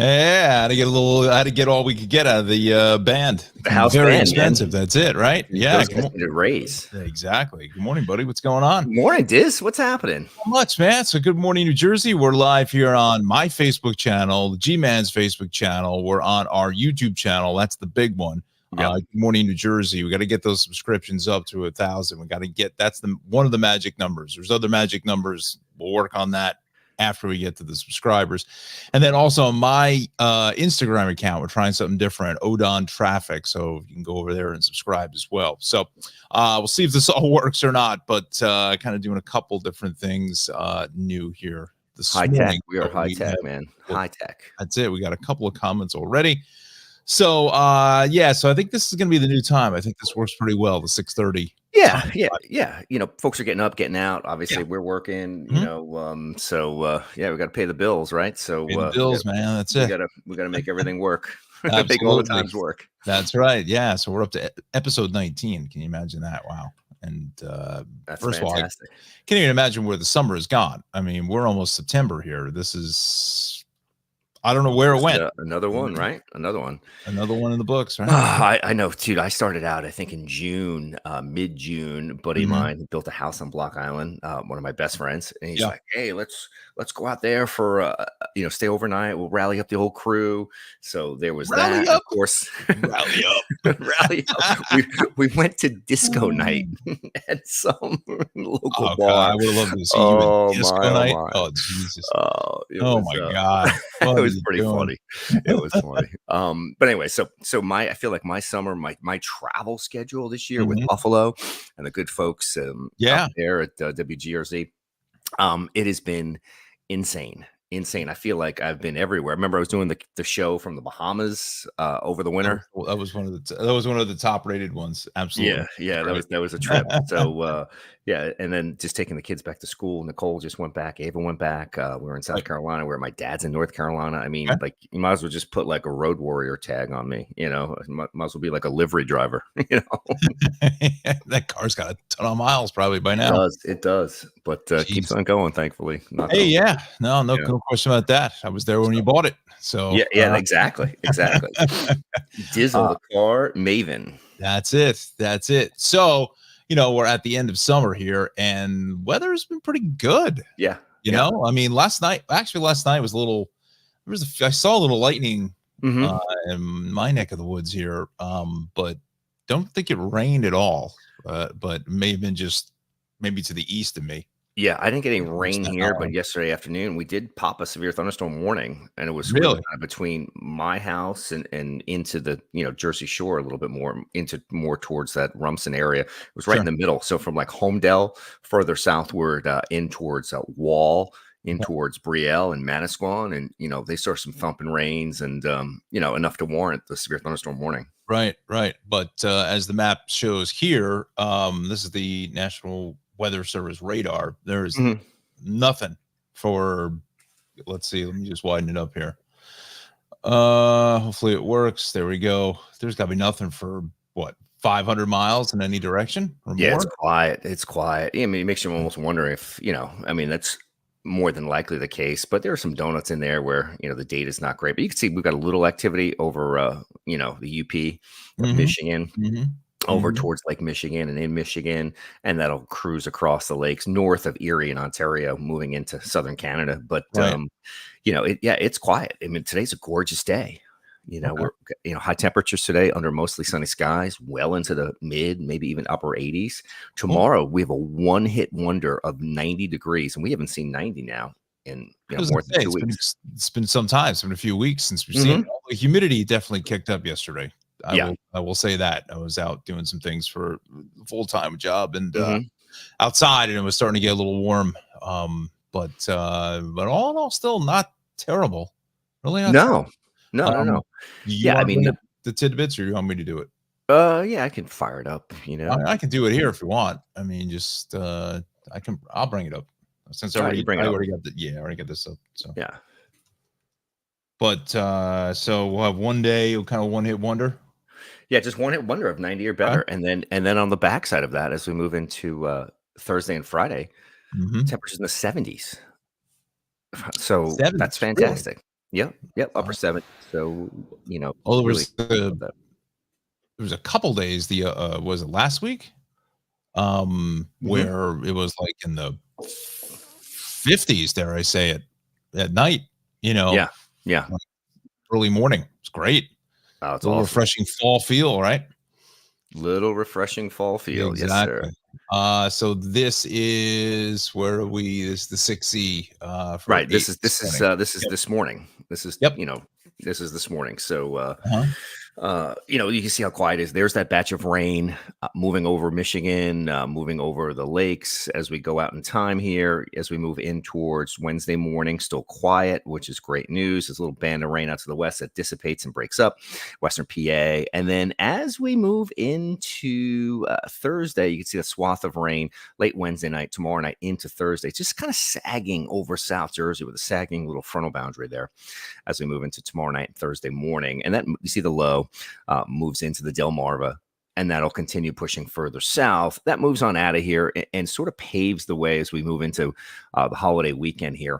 Yeah, had to get all we could get out of the band. The house Very band, man. expensive. That's it, right? Yeah. Those guys need a raise. Exactly. Good morning, buddy. What's going on? Good morning, Diz. What's happening? Not much, man. So good morning, New Jersey. We're live here on my Facebook channel, the G-Man's Facebook channel. We're on our YouTube channel. That's the big one. Yep. Good morning, New Jersey. We got to get those subscriptions up to 1,000. We got to get that's one of the magic numbers. There's other magic numbers. We'll work on that after we get to the subscribers. And then also on my Instagram account, we're trying something different, Odon Traffic. So you can go over there and subscribe as well. So we'll see if this all works or not, but kind of doing a couple different things new here this High morning. tech. We are high tech, man. High tech. That's it. We got a couple of comments already. So yeah, so I think this is going to be the new time. I think this works pretty well, the 6:30. Yeah. You know, folks are getting up, getting out. Obviously, we're working. You know, so yeah, we got to pay the bills, right? So Pay the bills, man. That's it. We gotta make everything work. Make all the times work. That's right. Yeah. So we're up to episode 19. Can you imagine that? Wow. And That's first fantastic. of all, I can't even imagine where the summer is gone. I mean, we're almost September here. This is. I don't know where it went. Another one, right? Another one in the books, right? I know, dude. I started out, I think, in June, mid-June. Buddy of mine built a house on Block Island. One of my best friends, and he's like, "Hey, let's go out there for stay overnight. We'll rally up the whole crew." So there was that. Of course, rally up, rally up. We went to disco night at some local bar. I would love to see you at disco night. Oh Jesus! Oh my God! It was pretty funny. It was funny. But anyway, so I feel like my summer, my travel schedule this year with Buffalo and the good folks out there at WGRZ, it has been insane. I feel like I've been everywhere. I remember I was doing the show from the Bahamas over the winter. That was one of the top rated ones. Absolutely. Yeah. That was a trip. So yeah, and then just taking the kids back to school. Nicole just went back. Ava went back. We were in South Carolina, where my dad's in North Carolina. I mean, like, you might as well just put like a road warrior tag on me. You know, might as well be like a livery driver. You know, that car's got a ton of miles probably by now. It does, but keeps on going. Thankfully. No question about that. I was there when you bought it. So yeah, exactly. Dizzle the car maven. That's it. So, you know, we're at the end of summer here, and weather's been pretty good. Yeah. You know, I mean, last night was a little. I saw a little lightning in my neck of the woods here, but don't think it rained at all. But may have been just maybe to the east of me. Yeah, I didn't get any rain here, but yesterday afternoon we did pop a severe thunderstorm warning, and it was really kind of between my house and into the Jersey Shore a little bit more towards that Rumson area. It was right in the middle, so from like Homedale further southward in towards Wall, in towards Brielle and Manasquan, and they saw some thumping rains and enough to warrant the severe thunderstorm warning. Right. But as the map shows here, this is the National Weather Service radar. There's nothing for, let's see, let me just widen it up here. Hopefully it works. There we go. There's got to be nothing for 500 miles in any direction or more? It's quiet. I mean, it makes you almost wonder if, I mean, that's more than likely the case, but there are some donuts in there where, the data is not great, but you can see we've got a little activity over, the UP of Michigan. Over towards Lake Michigan and in Michigan, and that'll cruise across the lakes north of Erie and Ontario, moving into southern Canada. But it's quiet. I mean, today's a gorgeous day. We're high temperatures today under mostly sunny skies, well into the mid, maybe even upper 80s. Tomorrow we have a one-hit wonder of 90 degrees, and we haven't seen 90 now in more than 2 weeks. It's been some time. It's been a few weeks since we've seen it. The humidity definitely kicked up yesterday. I will say that. I was out doing some things for a full-time job and outside, and it was starting to get a little warm. But all in all, still not terrible. Really not terrible. No. I mean the tidbits, or you want me to do it? Yeah, I can fire it up. I can do it here if you want. I mean, just I'll bring it up since I already got this up. So yeah. But so we'll have one day, kind of one hit wonder. Yeah, just one hit wonder of 90 or better, and then on the backside of that, as we move into Thursday and Friday, temperatures in the 70s. So that's fantastic. Yep. Yep. Upper 70. So, Oh, really there was a couple days. Was it last week? Mhm. Where it was like in the 50s, dare I say it, at night. You know, Yeah. Yeah. like early morning. It's great. Oh, it's A little awesome. refreshing fall feel, right? Little refreshing fall feel. Yes, sir. Exactly. So this is where are we? This is the 6E for Right. 8 this This is morning. this is Yep. this morning. This is Yep. this is this morning. So Uh-huh. you can see how quiet it is. There's that batch of rain moving over Michigan, moving over the lakes as we go out in time here. As we move in towards Wednesday morning, still quiet, which is great news. There's a little band of rain out to the west that dissipates and breaks up Western PA. And then as we move into Thursday, you can see the swath of rain late Wednesday night, tomorrow night into Thursday. It's just kind of sagging over South Jersey with a sagging little frontal boundary there as we move into tomorrow night and Thursday morning. And that you see the low moves into the Delmarva, and that'll continue pushing further south. That moves on out of here and sort of paves the way as we move into the holiday weekend here.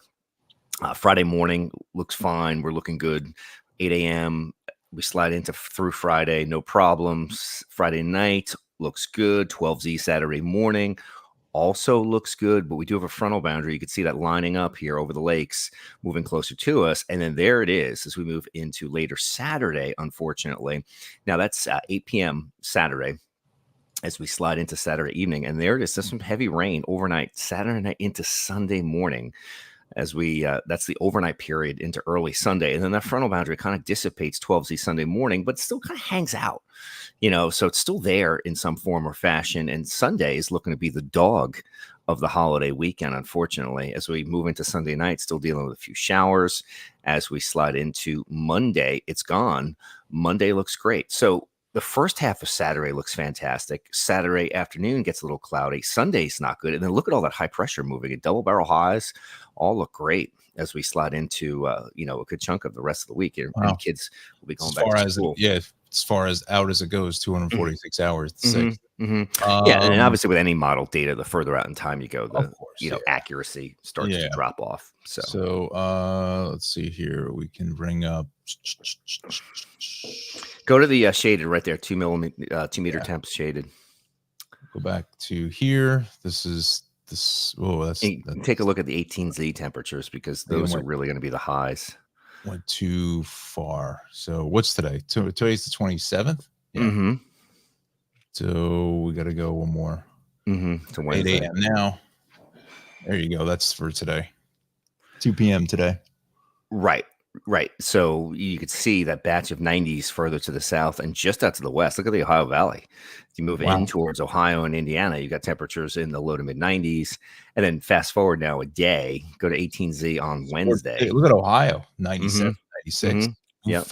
Friday morning looks fine. We're looking good. 8 a.m. We slide into through Friday, no problems. Friday night looks good. 12Z Saturday morning also looks good, but we do have a frontal boundary. You can see that lining up here over the lakes, moving closer to us. And then there it is as we move into later Saturday, unfortunately. Now that's 8 p.m. Saturday as we slide into Saturday evening. And there it is. There's some heavy rain overnight, Saturday night into Sunday morning as we that's the overnight period into early Sunday. And then that frontal boundary kind of dissipates 12Z Sunday morning, but still kind of hangs out, so it's still there in some form or fashion. And Sunday is looking to be the dog of the holiday weekend, unfortunately, as we move into Sunday night, still dealing with a few showers. As we slide into Monday, it's gone. Monday looks great. So the first half of Saturday looks fantastic. Saturday afternoon gets a little cloudy. Sunday's not good. And then look at all that high pressure moving. And double barrel highs all look great as we slide into a good chunk of the rest of the week. And Wow. kids will be going As back far to as school. as far as out as it goes, 246 hours. Mhm, mhm. Yeah, and obviously with any model data, the further out in time you go, Of the course, yeah. accuracy starts to Yeah. drop off. So Let's see here. We can bring up go to the shaded right there, 2 meter temps shaded. go back to here. This is this. Oh, And you can take a look at the 18Z temperatures because those are really going to be the highs. went too far. So what's today? Today's the 27th. Yeah. Mm-hmm. So we got to go one more. Mm-hmm. To 8 Wednesday. a.m. now. There you go. That's for today. 2 p.m. today. Right. So you could see that batch of 90s further to the south and just out to the west. Look at the Ohio Valley. If you move in towards Ohio and Indiana, you got temperatures in the low to mid 90s. And then fast forward now a day, go to 18Z on Wednesday. Hey, look at Ohio, 97, 96. Yep.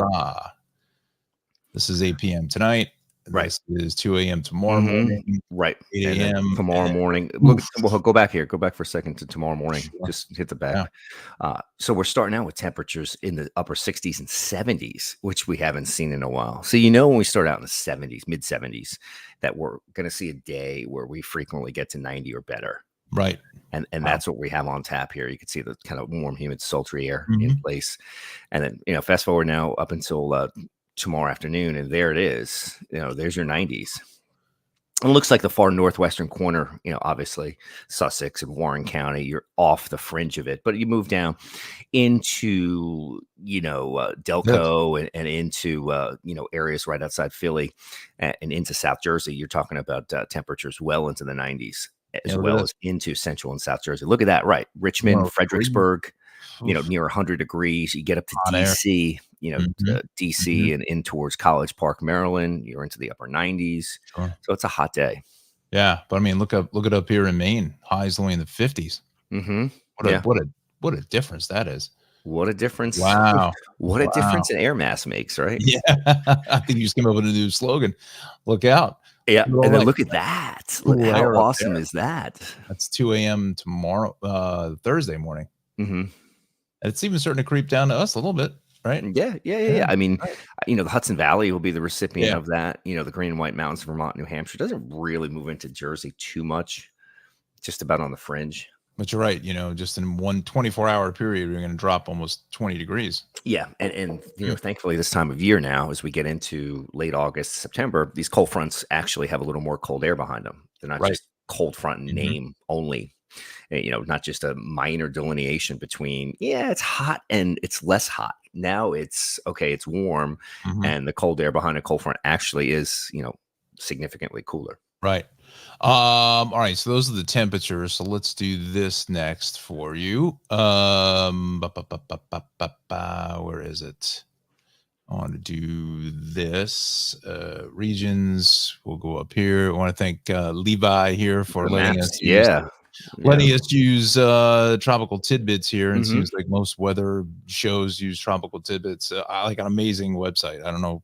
This is 8 p.m. tonight. Right. This is 2 a.m. tomorrow morning. Right. 8 a.m. tomorrow morning. Look, we'll go back here. Go back for a second to tomorrow morning. Sure. Just hit the back. Yeah. So we're starting out with temperatures in the upper 60s and 70s, which we haven't seen in a while. So when we start out in the 70s, mid 70s, that we're going to see a day where we frequently get to 90 or better. Right. And that's what we have on tap here. You can see the kind of warm, humid, sultry air in place. And then, fast forward now up until tomorrow afternoon, and there it is. There's your 90s. It looks like the far northwestern corner, obviously Sussex and Warren County, you're off the fringe of it, but you move down into, Delco and into, areas right outside Philly and into South Jersey. You're talking about temperatures well into the 90s, as well as into central and South Jersey. Look at that, right? Richmond, Fredericksburg, near 100 degrees. You get up to DC, to DC and in towards College Park, Maryland. You're into the upper 90s. Sure. So it's a hot day. Yeah, but I mean, look it up here in Maine. Highs only in the 50s. What a difference that is. What a difference! Wow, what a difference in air mass makes, right? Yeah, I think you just came up with a new slogan. Look out! Yeah, and then look at that. Look, how awesome is that? That's 2 a.m. tomorrow, Thursday morning. Mm-hmm. It's even starting to creep down to us a little bit, right? Yeah. I mean, the Hudson Valley will be the recipient of that. The Green and White Mountains, Vermont, New Hampshire doesn't really move into Jersey too much, just about on the fringe. But you're right. Just in one 24-hour period, we're going to drop almost 20 degrees. Yeah, and thankfully this time of year now, as we get into late August, September, these cold fronts actually have a little more cold air behind them. They're not Right. just cold front in Mhm. name only. Not just a minor delineation between, it's hot and it's less hot. Now it's okay, it's warm, Mhm. and the cold air behind a cold front actually is, significantly cooler. Right. All right. So those are the temperatures. So let's do this next for you. Where is it? I want to do this. Regions. We'll go up here. I want to thank Levi here for The letting maps, us use yeah. Tropical Tidbits here. And it Mhm. seems like most weather shows use Tropical Tidbits. I like an amazing website. I don't know.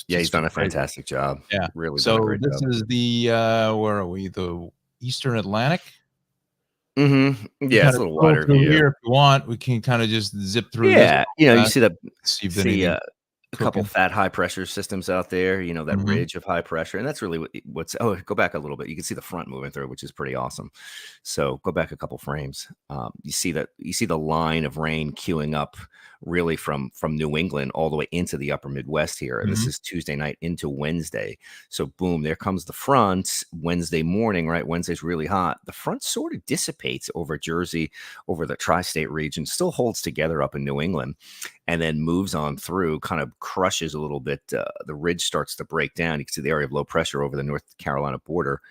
Yeah, he's just done a crazy. fantastic job. Yeah. Really done a So great this job. is the where are we? The Eastern Atlantic. Mhm. We Yeah, kind it's a of little scroll wider through view. here if you want. We can kind of just zip through this Yeah, real you fast, see if there's see anything a couple cooking. fat high pressure systems out there, that Mhm. ridge of high pressure, and that's really what's go back a little bit. You can see the front moving through, which is pretty awesome. So go back a couple frames. You see the line of rain queuing up really from New England all the way into the upper Midwest here. And this Mhm. is Tuesday night into Wednesday. So boom, there comes the front Wednesday morning, right? Wednesday's really hot. The front sort of dissipates over Jersey, over the tri-state region, still holds together up in New England, and then moves on through, kind of crushes a little bit. The ridge starts to break down. You can see the area of low pressure over the North Carolina border.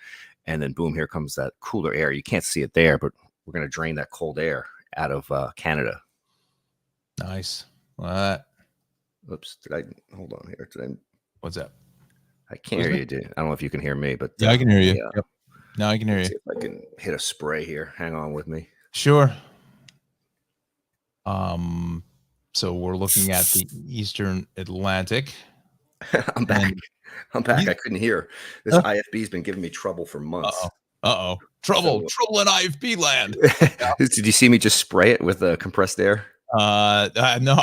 And then boom, here comes that cooler air. You can't see it there, but we're going to drain that cold air out of Canada. Nice. What? Oops, did I hold on here? What's that? I can't Was hear it? you, dude. I don't know if you can hear me, but Yeah, I can hear you. yeah. Yep. No, I can hear Let's you. see if I can hit a spray here. Hang on with me. Sure. So we're looking at the Eastern Atlantic. I'm back. And I'm back. you- I couldn't hear. This IFB's been giving me trouble for months. Uh-oh. Trouble in IFB land. Did you see me just spray it with compressed air? No,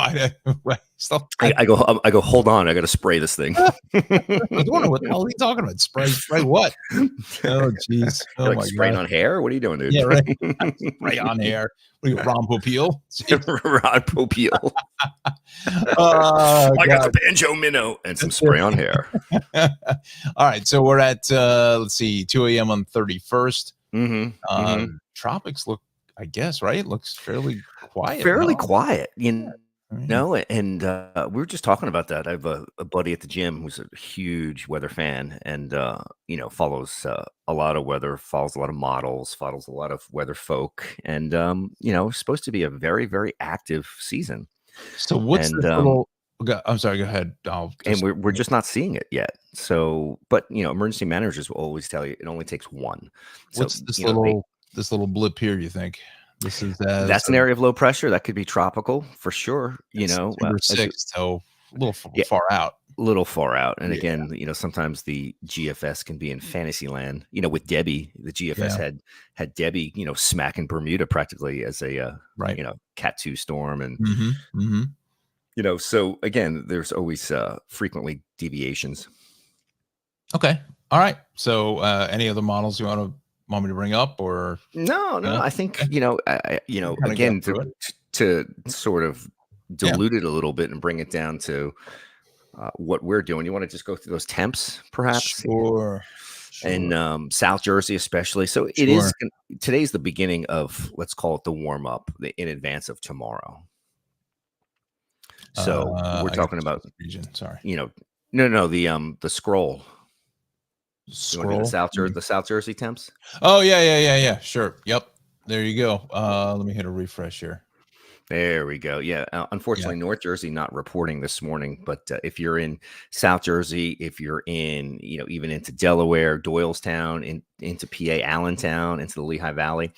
stop. I go. Hold on, I got to spray this thing. I was wondering what the hell are you talking about? Spray what? Oh, jeez. Oh, You're my like spraying God. on hair? What are you doing, dude? Yeah, right. Spray on hair. What are you, Ron Popeil? Rod Popeil. Oh, I got God. the banjo minnow and some spray on hair. All right. So we're at, let's see, 2 a.m. on 31st. Mm-hmm. Tropics look, I guess, right? Looks fairly quiet. Fairly no? quiet, Right. No, and we were just talking about that. I have a buddy at the gym who's a huge weather fan, and follows a lot of weather, follows a lot of models, follows a lot of weather folk, and it's supposed to be a very, very active season. So what's And this little? I'm sorry. Go ahead. and we're just not seeing it yet. So, but emergency managers will always tell you it only takes one. So What's this they, this little blip here? You think this is that's an area of low pressure that could be tropical for sure. September 6th, so a little far out. Little far out. And Yeah. again, sometimes the GFS can be in fantasy land. With Debbie, the GFS had Debbie, smacking Bermuda practically as a Right. Cat 2 storm, and so again, there's always frequently deviations. Okay. All right. So any other models you want me to bring up, or No, Yeah. I think Kinda again, go through to sort of dilute it a little bit and bring it down to what we're doing. You want to just go through those temps, perhaps? Sure. In South Jersey, especially. So it is. Today's the beginning of, let's call it the warm up, in advance of tomorrow. So we're talking about region. Sorry. No, the scroll. Scroll. The South Jersey temps. Oh yeah. Sure. Yep. There you go. Let me hit a refresh here. There we go. Yeah. Unfortunately, North Jersey not reporting this morning, but if you're in South Jersey, if you're in, even into Delaware, Doylestown, into PA, Allentown, into the Lehigh Valley,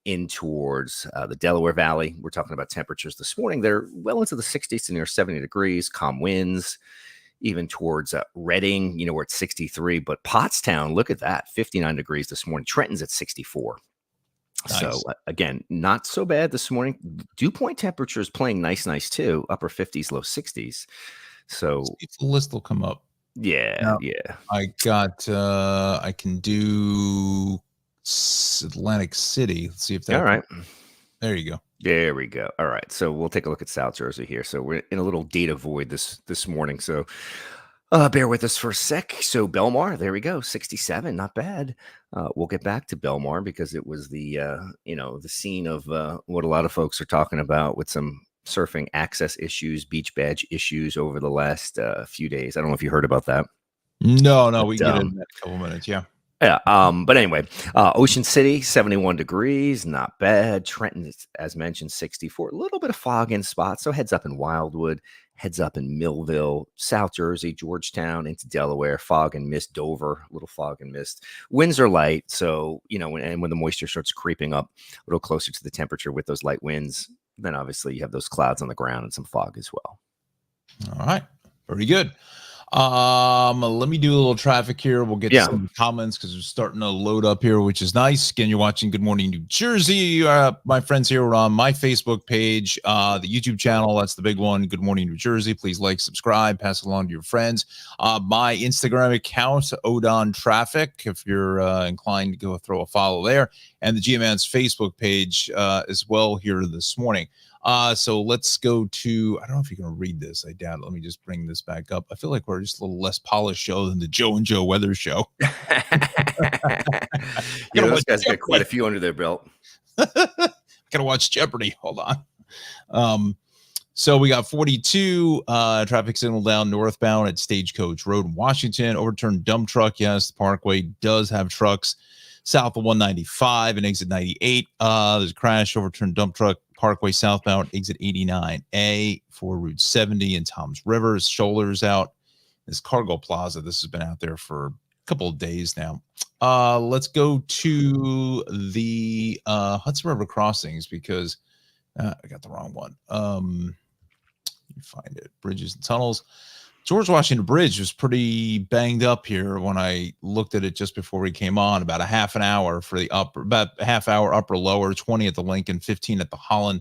in towards the Delaware Valley, we're talking about temperatures this morning. They're well into the 60s to near 70 degrees, calm winds, even towards Reading, we're at 63, but Pottstown, look at that, 59 degrees this morning. Trenton's at 64. Nice. So again, not so bad this morning. Dew point temperatures playing nice too, upper 50s, low 60s. So see if the list will come up. Yeah. I got I can do Atlantic City. Let's see if that. All right. There you go. There we go. All right. So we'll take a look at South Jersey here. So we're in a little data void this morning. So bear with us for a sec. So Belmar, there we go. 67, not bad. We'll get back to Belmar because it was the the scene of what a lot of folks are talking about with some surfing access issues, beach badge issues over the last few days. I don't know if you heard about that. No, we can get in that a couple minutes. Yeah. Yeah. But anyway, Ocean City, 71 degrees, not bad. Trenton, as mentioned, 64. A little bit of fog in spots. So heads up in Wildwood, heads up in Millville, South Jersey, Georgetown, into Delaware, fog and mist, Dover, a little fog and mist. Winds are light. So, when the moisture starts creeping up a little closer to the temperature with those light winds, then obviously you have those clouds on the ground and some fog as well. All right. Very good. Let me do a little traffic here. We'll get some comments because we're starting to load up here, which is nice. Again, you're watching Good Morning New Jersey. My friends here are on my Facebook page, the YouTube channel. That's the big one. Good Morning New Jersey. Please like, subscribe, pass it along to your friends. My Instagram account, Odon Traffic, if you're inclined to go throw a follow there, and the GMAN's Facebook page as well here this morning. So let's go to, I don't know if you're going to read this. I doubt it. Let me just bring this back up. I feel like we're just a little less polished show than the Joe and Joe Weather Show. Those guys got quite a few under their belt. Gotta watch Jeopardy. Hold on. So we got 42 traffic signal down northbound at Stagecoach Road in Washington. Overturned dump truck. Yes, the Parkway does have trucks south of 195 and exit 98. There's a crash, overturned dump truck. Parkway southbound, exit 89A for Route 70 and Toms River. Shoulders out. This Cargo Plaza, this has been out there for a couple of days now. Let's go to the Hudson River crossings because I got the wrong one. You find it. Bridges and tunnels. George Washington Bridge was pretty banged up here when I looked at it just before we came on. About a half an hour for the upper, about a half hour upper lower, 20 at the Lincoln, 15 at the Holland.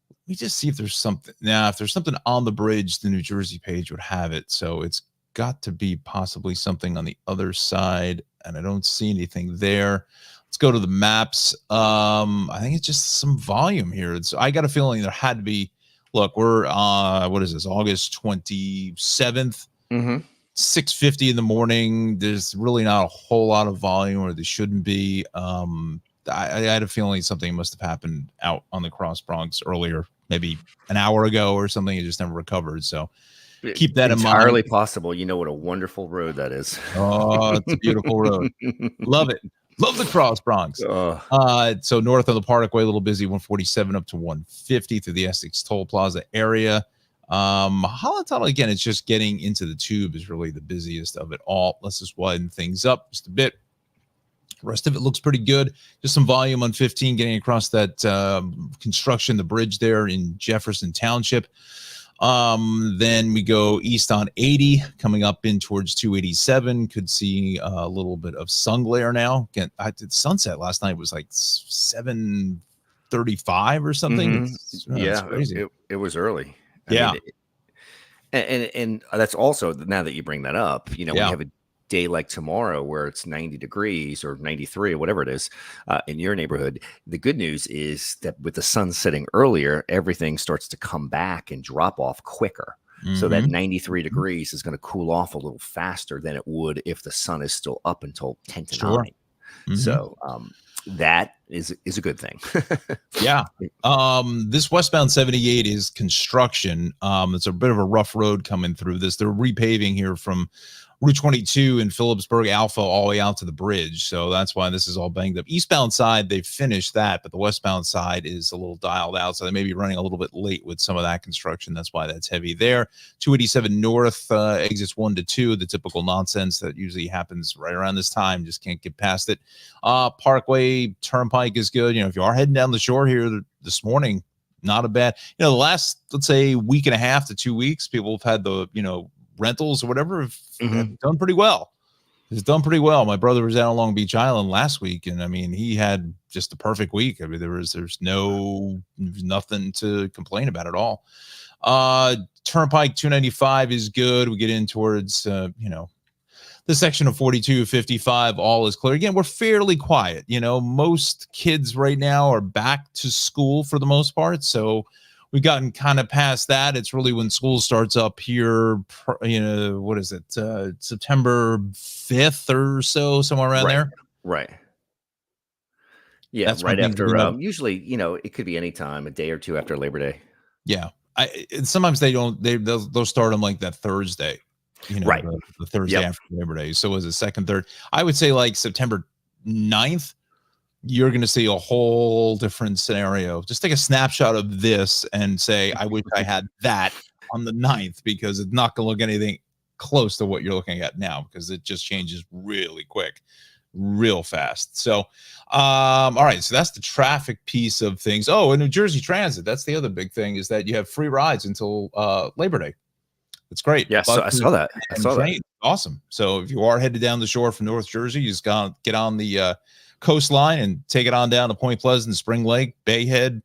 Let me just see if there's something. Now, if there's something on the bridge, the New Jersey page would have it. So it's got to be possibly something on the other side, and I don't see anything there. Let's go to the maps. I think it's just some volume here. I got a feeling there had to be. Look, we're what is this? August 27th, 6:50 in the morning. There's really not a whole lot of volume, or there shouldn't be. I had a feeling something must have happened out on the Cross Bronx earlier, maybe an hour ago or something. It just never recovered. So keep that in mind. Entirely possible. You know what a wonderful road that is. Oh, it's a beautiful road. Love it. Love the Cross Bronx. So north of the Parkway, a little busy, 147 up to 150 through the Essex Toll Plaza area. Holland Tunnel, again, it's just getting into the tube is really the busiest of it all. Let's just widen things up just a bit. The rest of it looks pretty good. Just some volume on 15 getting across that construction, the bridge there in Jefferson Township. Then we go east on 80, coming up in towards 287. Could see a little bit of sun glare now. Again, I did sunset last night was like 7:35 or something. Yeah, crazy. It was early. I mean, and that's also, now that you bring that up, when you have a day like tomorrow where it's 90 degrees or 93 or whatever it is in your neighborhood, the good news is that with the sun setting earlier, everything starts to come back and drop off quicker. So that 93 degrees is going to cool off a little faster than it would if the sun is still up until 10 to 9. So that is a good thing. This westbound 78 is construction. It's a bit of a rough road coming through this. They're repaving here from Route 22 in Phillipsburg Alpha all the way out to the bridge. So that's why this is all banged up. Eastbound side, they've finished that, but the westbound side is a little dialed out. So they may be running a little bit late with some of that construction. That's why that's heavy there. 287 north, exits 1 to 2, the typical nonsense that usually happens right around this time. Just can't get past it. Parkway Turnpike is good. If you are heading down the shore here this morning, not a bad, the last, let's say, week and a half to 2 weeks, people have had the, rentals or whatever have done pretty well. It's done pretty well. My brother was out on Long Beach Island last week, and I mean, he had just a perfect week. I mean, there's nothing to complain about at all. Turnpike 295 is good. We get in towards the the section of 4255, all is clear. Again, we're fairly quiet. Most kids right now are back to school for the most part. So we've gotten kind of past that. It's really when school starts up here, what is it? September 5th or so, somewhere around there. Right. Yeah, That's right when things after, are gonna- usually, it could be any time, a day or two after Labor Day. Yeah. And sometimes they'll start them like that Thursday, Right. the Thursday Yep. after Labor Day. So was it second, third? I would say like September 9th, you're going to see a whole different scenario. Just take a snapshot of this and say, I wish I had that on the 9th, because it's not going to look anything close to what you're looking at now, because it just changes really quick, real fast. So, all right. So that's the traffic piece of things. Oh, and New Jersey Transit. That's the other big thing, is that you have free rides until Labor Day. It's great. Yeah, so I saw that. Awesome. So if you are headed down the shore from North Jersey, you just gotta get on the coastline and take it on down to Point Pleasant, Spring Lake, Bay Head.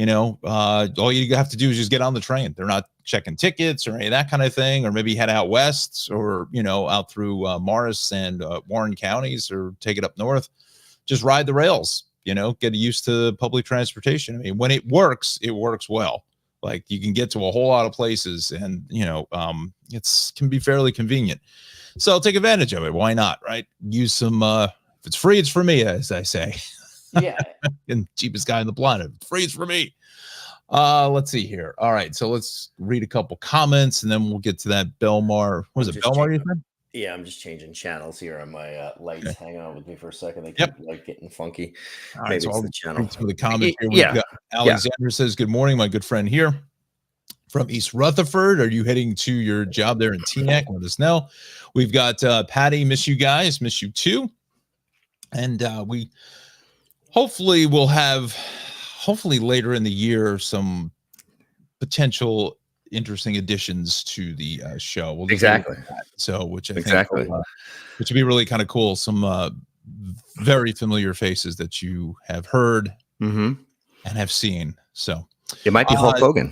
All you have to do is just get on the train. They're not checking tickets or any of that kind of thing, or maybe head out west, or out through Morris and Warren counties, or take it up north. Just ride the rails. Get used to public transportation. I mean, when it works well. Like, you can get to a whole lot of places, and it's can be fairly convenient. So take advantage of it. Why not? Right? Use some. If it's free, it's for me, as I say. Yeah. And cheapest guy on the planet. If it's free, it's for me. Let's see here. All right, so let's read a couple comments, and then we'll get to that Belmar. What was it, Belmar? You said? Yeah, I'm just changing channels here on my lights. Okay. Hang on with me for a second. They keep like getting funky. All right, Maybe so it's I'll the channel. some of the comments here. Yeah. Alexander says, "Good morning, my good friend here from East Rutherford. Are you heading to your job there in Teaneck? Let us know." We've got Patty. Miss you guys. Miss you too. And we hopefully will have, later in the year, some potential interesting additions to the show. We'll Exactly. So, which I exactly. think which would be really kind of cool. Some very familiar faces that you have heard and have seen. So it might be Hulk Hogan.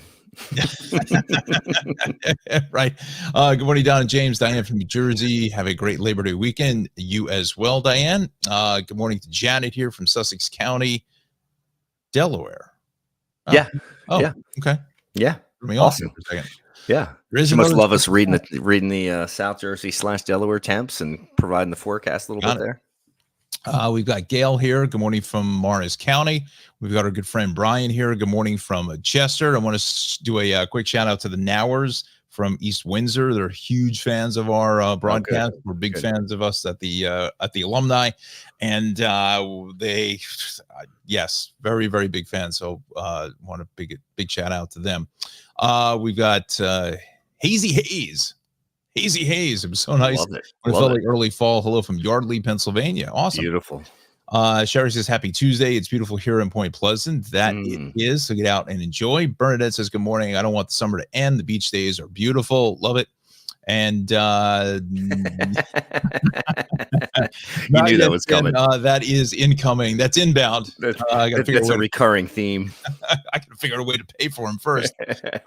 Right. Good morning, Don and James. Diane from New Jersey. Have a great Labor Day weekend. You as well, Diane. Good morning to Janet here from Sussex County, Delaware. Oh. Yeah. Oh, yeah. Okay. Yeah. Awesome. For a second. Yeah. She must love us reading the South Jersey / Delaware temps and providing the forecast a little bit there. We've got Gail here. Good morning from Morris County. We've got our good friend Brian here. Good morning from Chester. I want to do a quick shout out to the Nowers from East Windsor. They're huge fans of our broadcast. We're big fans of us at the alumni, and they, yes, very, very big fans. So want a big shout out to them. We've got Hazy Hayes. Hazy Hayes. It was so nice. It felt like early fall. Hello from Yardley, Pennsylvania. Awesome. Beautiful. Sherry says, happy Tuesday. It's beautiful here in Point Pleasant. That it is. So get out and enjoy. Bernadette says, good morning. I don't want the summer to end. The beach days are beautiful. Love it. And you knew that was coming. That is incoming. That's inbound. That's a recurring theme. I can figure out a way to pay for him first.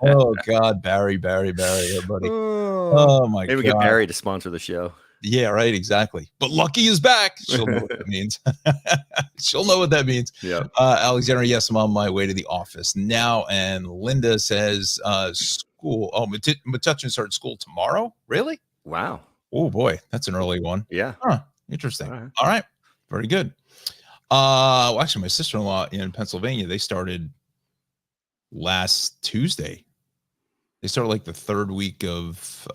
Oh God, Barry, everybody. Oh my God. Maybe get Barry to sponsor the show. Yeah, right. Exactly. But Lucky is back. She'll know what that means. She'll know what that means. Yeah. Alexander, yes, I'm on my way to the office now. And Linda says, school. Oh, Metuchen started school tomorrow. Really? Wow. Oh boy, that's an early one. Yeah. Huh. Interesting. All right. Very good. Well, actually, my sister-in-law in Pennsylvania, they started last Tuesday. They started like the third week of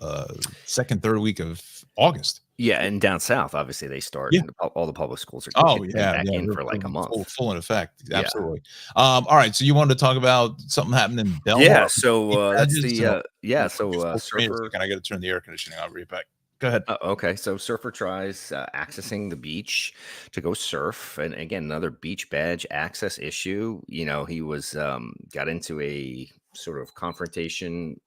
August. Yeah, and down south, obviously, they start. Yeah. All the public schools are back in for like a month. Full in effect. Absolutely. All right. So you wanted to talk about something happening in Belmar? Yeah. So that's the Surfer. Can I got to turn the air conditioning on? Right back. Go ahead. Okay. So Surfer tries accessing the beach to go surf. And again, another beach badge access issue. He was got into a sort of confrontation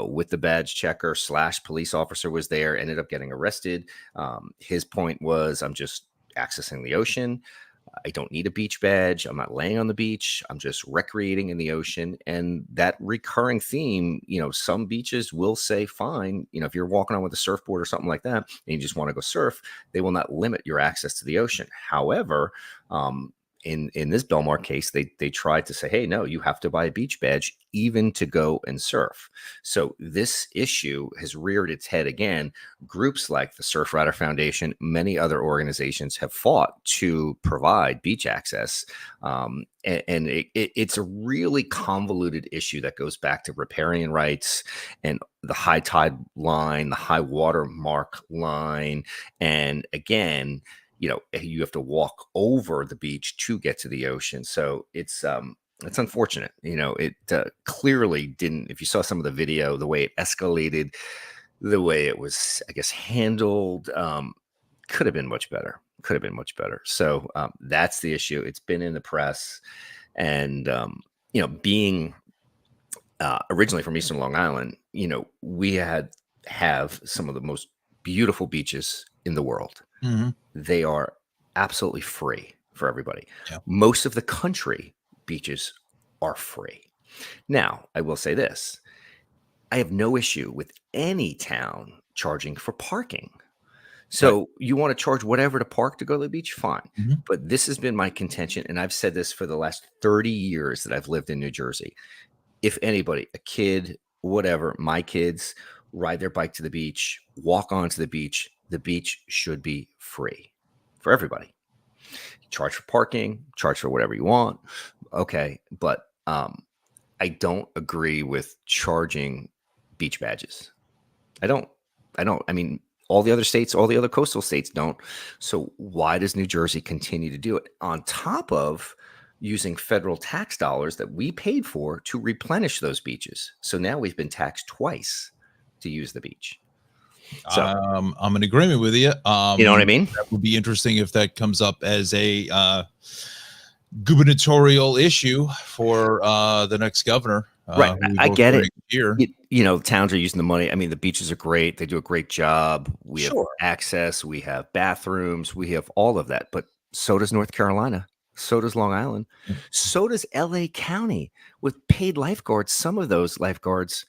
with the badge checker / police officer was there, ended up getting arrested. His point was, I'm just accessing the ocean. I don't need a beach badge. I'm not laying on the beach. I'm just recreating in the ocean. And that recurring theme, some beaches will say, fine, if you're walking on with a surfboard or something like that, and you just want to go surf, they will not limit your access to the ocean. However, in this Belmar case, they tried to say, hey, no, you have to buy a beach badge even to go and surf. So this issue has reared its head again. Groups like the Surfrider Foundation, many other organizations have fought to provide beach access. It's a really convoluted issue that goes back to riparian rights and the high tide line, the high water mark line. And again, you have to walk over the beach to get to the ocean. So it's unfortunate. It clearly didn't, if you saw some of the video, the way it escalated, the way it was, I guess, handled, could have been much better. So that's the issue. It's been in the press. And, being originally from Eastern Long Island, we have some of the most beautiful beaches in the world. Mm-hmm. They are absolutely free for everybody. Yeah. Most of the country beaches are free. Now, I will say this. I have no issue with any town charging for parking. So you want to charge whatever to park to go to the beach? Fine. Mm-hmm. But this has been my contention, and I've said this for the last 30 years that I've lived in New Jersey. If anybody, a kid, whatever, my kids ride their bike to the beach, walk onto the beach should be free for everybody. Charge for parking, charge for whatever you want. Okay. But I don't agree with charging beach badges. I don't. I mean, all the other states, all the other coastal states don't. So why does New Jersey continue to do it on top of using federal tax dollars that we paid for to replenish those beaches? So now we've been taxed twice to use the beach. So I'm in agreement with you. You know what I mean? That would be interesting if that comes up as a gubernatorial issue for the next governor. Right. I get it. Here. Towns are using the money. I mean, the beaches are great. They do a great job. We have Sure. access. We have bathrooms. We have all of that. But so does North Carolina. So does Long Island. So does LA County with paid lifeguards. Some of those lifeguards,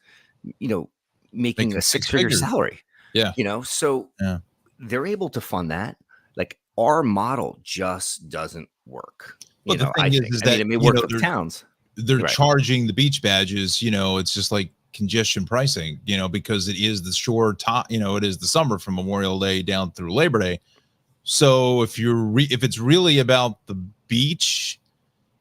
making a six-figure salary. Yeah. So yeah. They're able to fund that. Like, our model just doesn't work. But the thing is that it may work for the towns. They're charging the beach badges, it's just like congestion pricing, because it is the short time, it is the summer from Memorial Day down through Labor Day. So if it's really about the beach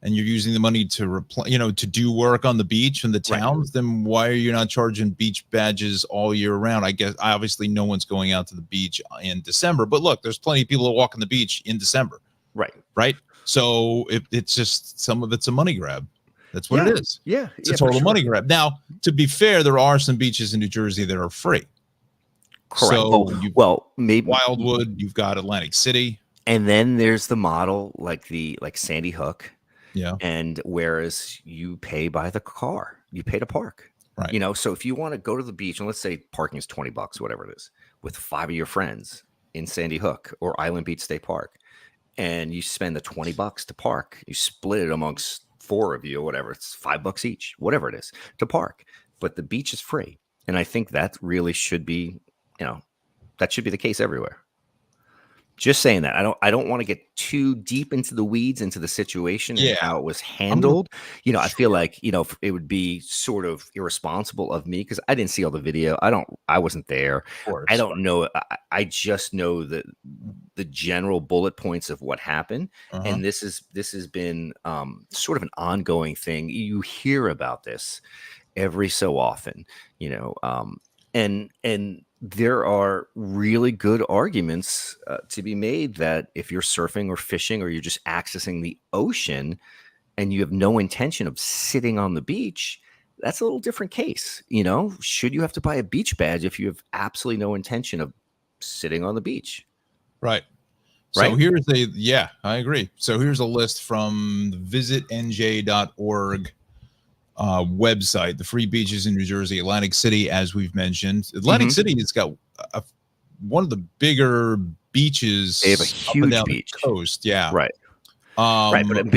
and you're using the money to to do work on the beach in the towns, then why are you not charging beach badges all year round? I guess obviously no one's going out to the beach in December, but look, there's plenty of people that walk on the beach in December. Right. So it's just, some of it's a money grab. That's what it is. Yeah. It's a total money grab. Now, to be fair, there are some beaches in New Jersey that are free. Correct. So maybe Wildwood, you've got Atlantic City. And then there's the model like Sandy Hook. Yeah. And whereas you pay by the car, you pay to park. Right. So if you want to go to the beach, and let's say parking is $20, whatever it is, with 5 of your friends in Sandy Hook or Island Beach State Park, and you spend the $20 to park, you split it amongst 4 of you or whatever, it's $5 each, whatever it is, to park. But the beach is free. And I think that really should be, that should be the case everywhere. Just saying that. I don't want to get too deep into the weeds, into the situation and how it was handled. I feel like, it would be sort of irresponsible of me because I didn't see all the video. I wasn't there. I don't know. I just know the general bullet points of what happened. And this has been sort of an ongoing thing. You hear about this every so often, and there are really good arguments to be made that if you're surfing or fishing or you're just accessing the ocean and you have no intention of sitting on the beach, that's a little different case. Should you have to buy a beach badge if you have absolutely no intention of sitting on the beach? Right. So I agree. So here's a list from the visitnj.org website, the free beaches in New Jersey. Atlantic City, as we've mentioned, Atlantic City has got one of the bigger beaches. They have a huge down beach the coast. Yeah. Right. Right, but Um,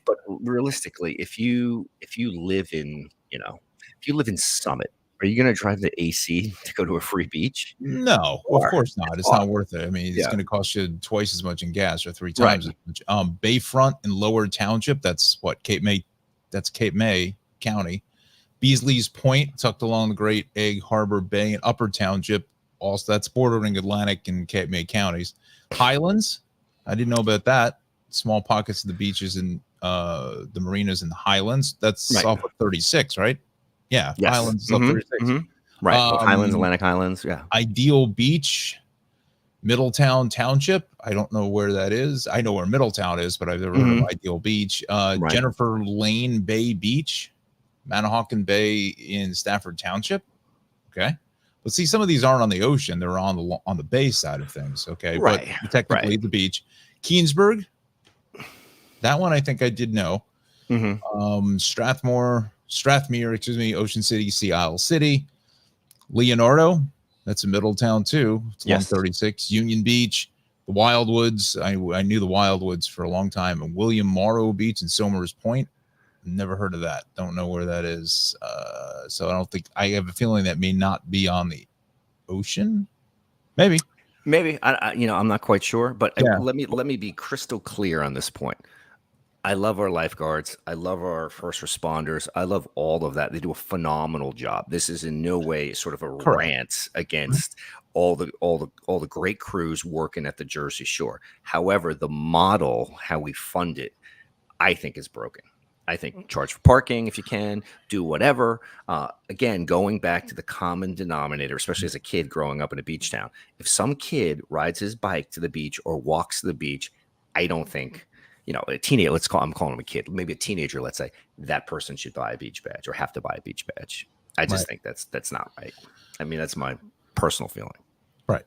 but realistically, if you live in, if you live in Summit, are you gonna drive the AC to go to a free beach? no, of Or course it's not. It's far. not worth it. I mean, it's Yeah, going to cost you twice as much in gas or three right. times as much. Bayfront in Lower Township, that's what Cape May, that's Cape May County. Beasley's Point, tucked along the Great Egg Harbor Bay in Upper Township, also that's bordering Atlantic and Cape May counties. Highlands, I didn't know about that. Small pockets of the beaches and the marinas in the Highlands. That's Right. off of 36, right? Yeah, Yes. Highlands is off 36. Right. Well, Highlands, Um, Atlantic Highlands. Yeah. Ideal Beach, Middletown Township. I don't know where that is. I know where Middletown is, but I've never heard of Ideal Beach. Right. Jennifer Lane Bay Beach, Manahawkin Bay in Stafford Township. Okay. But see, some of these aren't on the ocean; they're on the bay side of things. Okay, Right. but technically the beach. Keensburg, that one I think I did know. Strathmere, excuse me, Ocean City, Sea Isle City, Leonardo, that's in Middletown too. It's along Yes. 36, Union Beach, the Wildwoods. I knew the Wildwoods for a long time, and William Morrow Beach and Somers Point. Never heard of that. Don't know where that is. So I don't think, I have a feeling that may not be on the ocean. Maybe. I'm not quite sure, but Yeah. let me be crystal clear on this point. I love our lifeguards. I love our first responders. I love all of that. They do a phenomenal job. This is in no way sort of a Correct. rant against all the great crews working at the Jersey Shore. However, the model, how we fund it, I think is broken. I think charge for parking if you can, do whatever. Again, going back to the common denominator, especially as a kid growing up in a beach town. If some kid rides his bike to the beach or walks to the beach, I don't think, a teenager, I'm calling him a kid, maybe a teenager, let's say, that person should buy a beach badge or have to buy a beach badge. I just think that's not right. I mean, that's my personal feeling. Right.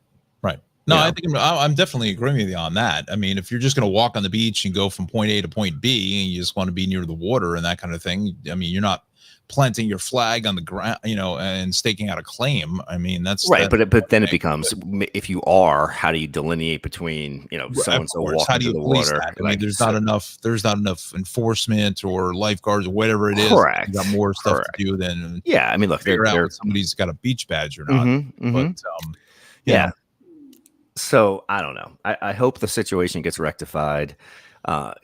No, I think I'm definitely agreeing with you on that. I mean, if you're just going to walk on the beach and go from point A to point B and you just want to be near the water and that kind of thing, I mean, you're not planting your flag on the ground, and staking out a claim. I mean, that's right. But then it becomes, if you are, how do you delineate between, so and so walking to the water? That? I mean, there's not enough enforcement or lifeguards or whatever it is. Correct. You got more stuff to do than I mean, look, figure out if somebody's got a beach badge or not. But yeah. So I don't know. I hope the situation gets rectified.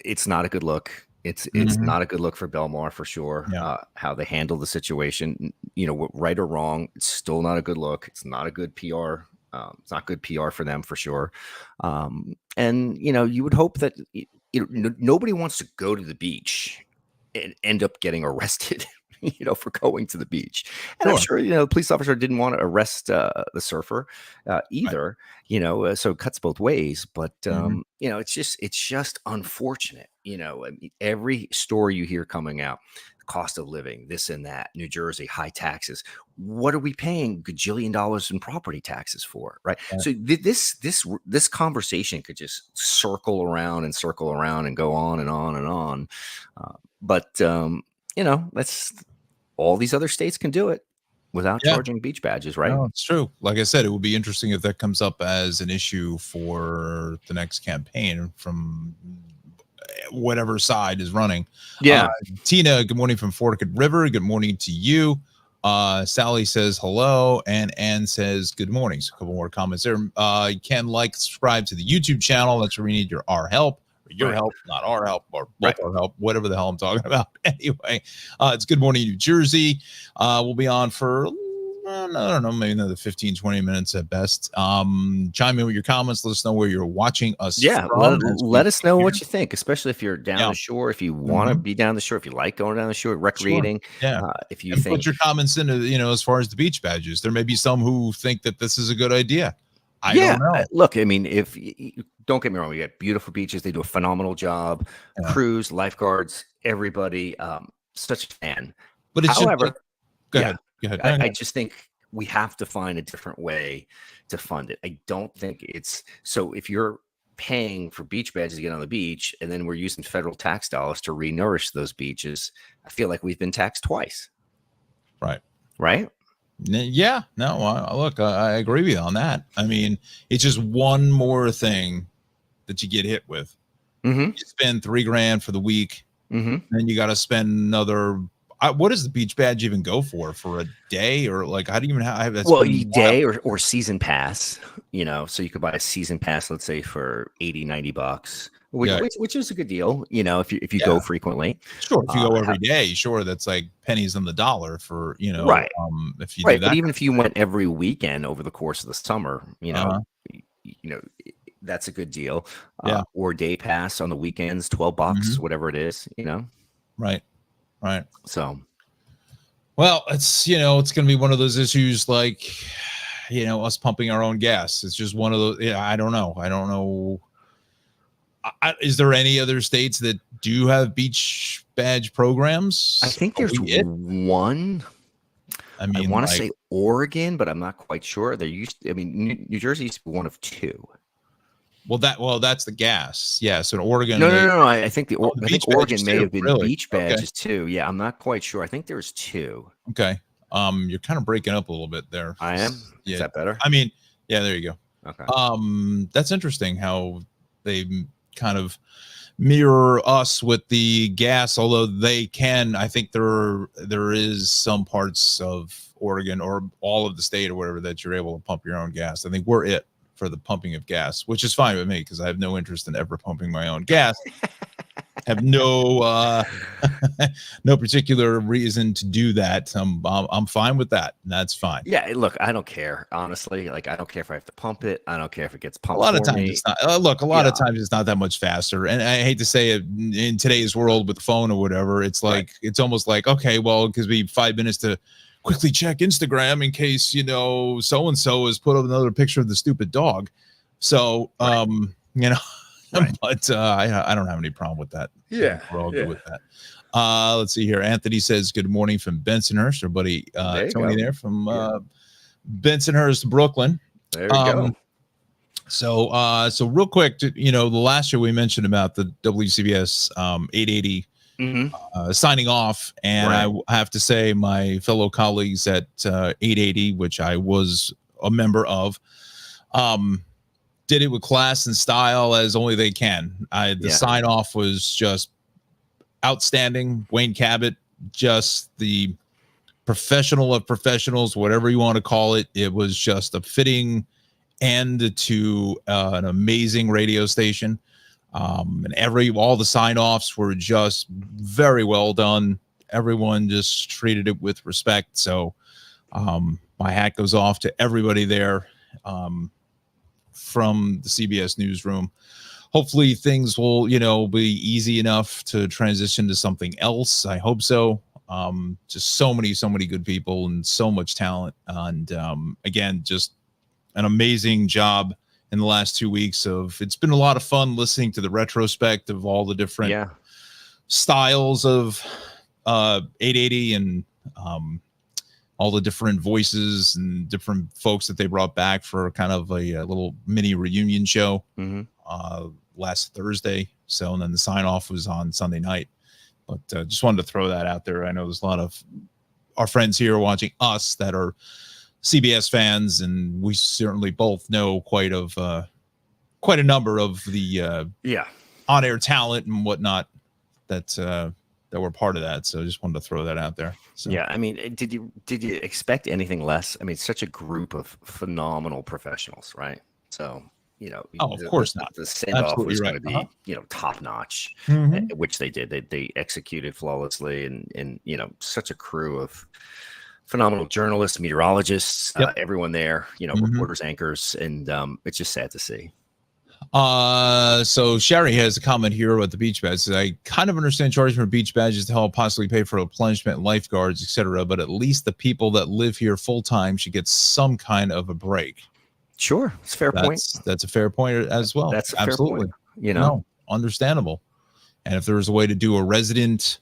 It's not a good look. It's not a good look for Belmar for sure. How they handle the situation, right or wrong, it's still not a good look. It's not a good PR. It's not good PR for them for sure. And you would hope that nobody wants to go to the beach and end up getting arrested. For going to the beach. And I'm sure, the police officer didn't want to arrest the surfer either, so it cuts both ways. But, it's just unfortunate. I mean, every story you hear coming out, the cost of living, this and that, New Jersey, high taxes. What are we paying gajillion dollars in property taxes for? Right. So this conversation could just circle around and go on and on and on. But let's, all these other states can do it without charging beach badges, right? No, it's true. Like I said, it would be interesting if that comes up as an issue for the next campaign from whatever side is running. Tina, good morning from Forked River. Good morning to you. Sally says hello, and Ann says good morning. So a couple more comments there. You can subscribe to the YouTube channel. That's where we need our help. Your help, not our help, or both our help, whatever the hell I'm talking about. Anyway, it's Good Morning New Jersey. We'll be on for, I don't know, maybe another 15, 20 minutes at best. Chime in with your comments. Let us know where you're watching us from. Let us know what you think, especially if you're down the shore, if you want to be down the shore, if you like going down the shore, recreating. If you think. Put your comments into, as far as the beach badges. There may be some who think that this is a good idea. I don't know. Look, I mean, don't get me wrong, we got beautiful beaches. They do a phenomenal job. Crews, lifeguards, everybody. Such a fan. But it's however, go ahead. I just think we have to find a different way to fund it. I don't think it's so. If you're paying for beach badges to get on the beach, and then we're using federal tax dollars to re-nourish those beaches, I feel like we've been taxed twice. Right. Yeah, no, look, I agree with you on that. I mean, it's just one more thing that you get hit with. Mm-hmm. You spend $3,000 for the week. Mm-hmm. Then you got to spend another. What does the beach badge even go for a day, or like how do you even have that's Well, been day or season pass, so you could buy a season pass, let's say for 80, $90, Yeah. which is a good deal, if you Yeah. go frequently. Sure, if you go Uh, every day, sure, that's like pennies on the dollar for Right. if you do Right. But that. even if you went every weekend over the course of the summer, Uh-huh. that's a good deal. Yeah. Or day pass on the weekends, $12, Mhm. whatever it is, Right. Right. So Well, it's going to be one of those issues like, us pumping our own gas. It's just one of those. Yeah, I don't know. Is there any other states that do have beach badge programs? I think Are there's we it? one. I I mean, want to like, say Oregon, but I'm not quite sure. New Jersey used to be one of two. that's the gas. Yeah. So in Oregon, No. I think the I beach think Oregon badges may too. have been Really? beach Okay. badges too. Yeah, I'm not quite sure. I think there's two. Okay. You're kind of breaking up a little bit there. I am. Yeah. Is that better? I mean, yeah, there you go. Okay. That's interesting how they kind of mirror us with the gas, although I think there is some parts of Oregon or all of the state or whatever that you're able to pump your own gas. I think we're it for the pumping of gas, which is fine with me because I have no interest in ever pumping my own gas. Have no no particular reason to do that. I'm fine with that. And that's fine. Yeah, look, I don't care, honestly. Like, I don't care if I have to pump it. I don't care if it gets pumped. A lot of for times me. it's not. Look, a lot of times it's not that much faster. And I hate to say it, in today's world with the phone or whatever, it's like it's almost like, okay, well, because we 5 minutes to quickly check Instagram in case so and so has put up another picture of the stupid dog. So but I don't have any problem with that. Yeah, we're all good with that. Let's see here. Anthony says good morning from Bensonhurst. Our buddy Tony there from Bensonhurst, Brooklyn. There you go. So real quick, the last year we mentioned about the WCBS 880 signing off, and I have to say my fellow colleagues at 880, which I was a member of, did it with class and style as only they can. The sign off was just outstanding. Wayne Cabot, just the professional of professionals, whatever you want to call it. It was just a fitting end to an amazing radio station. And all the sign offs were just very well done. Everyone just treated it with respect. So my hat goes off to everybody there from the CBS newsroom. Hopefully things will, be easy enough to transition to something else. I hope so. Just so many good people and so much talent. And again, just an amazing job in the last 2 weeks it's been a lot of fun listening to the retrospect of all the different styles of 880 and all the different voices and different folks that they brought back for kind of a little mini reunion show last Thursday. So, and then the sign off was on Sunday night, but just wanted to throw that out there. I know there's a lot of our friends here watching us that are CBS fans, and we certainly both know quite a number of the on-air talent and whatnot that were part of that. So I just wanted to throw that out there. So. Yeah, I mean, did you expect anything less? I mean, such a group of phenomenal professionals, right? So of course not. The send-off was going to be top notch, which they did. They executed flawlessly, and such a crew of phenomenal journalists, meteorologists, everyone there, reporters, anchors, and it's just sad to see. So Sherry has a comment here about the beach badges. I kind of understand charging for beach badges to help possibly pay for replenishment, lifeguards, etc. But at least the people that live here full time should get some kind of a break. Sure, it's a fair point. That's a fair point as well. That's a absolutely fair point, understandable. And if there was a way to do a resident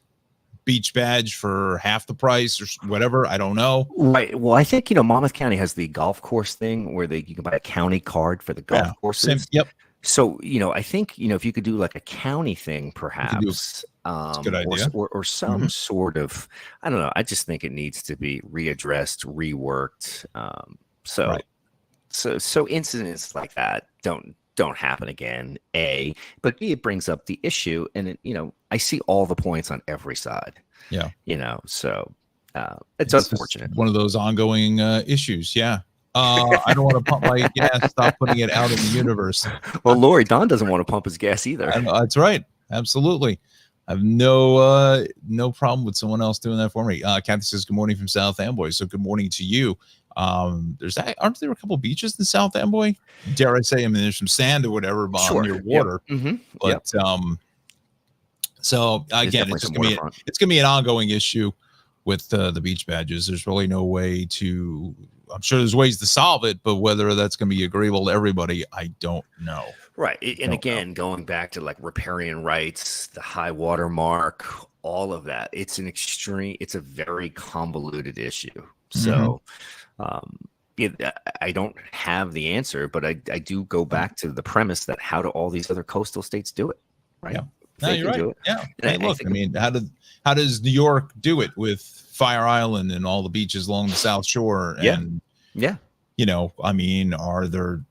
beach badge for half the price or whatever, I don't know. Right. Well, I think Monmouth County has the golf course thing where you can buy a county card for the golf courses. Yep. So I think if you could do like a county thing, perhaps, that's a good idea. or some sort of, I don't know. I just think it needs to be readdressed, reworked. So incidents like that don't don't happen again. A, but B, it brings up the issue, and I see all the points on every side. Yeah. So it's just unfortunate. one of those ongoing issues. Yeah. I don't want to pump my gas. Stop putting it out in the universe. Well, Lori, Don doesn't want to pump his gas either. That's right. Absolutely. I have no problem with someone else doing that for me. Kathy says good morning from South Amboy. So good morning to you. Aren't there a couple beaches in South Amboy? Dare I say? I mean, there's some sand or whatever near water. Yep. Mm-hmm. But so again, it's gonna be an ongoing issue with the beach badges. There's really no way to. I'm sure there's ways to solve it, but whether that's going to be agreeable to everybody, I don't know. Right. And again, going back to like riparian rights, the high water mark, all of that, it's a very convoluted issue. So I don't have the answer, but I do go back to the premise that how do all these other coastal states do it? Right. Yeah. No, you're right. Do it. Yeah. Hey, look, I mean, how does New York do it with Fire Island and all the beaches along the South Shore? And I mean, are there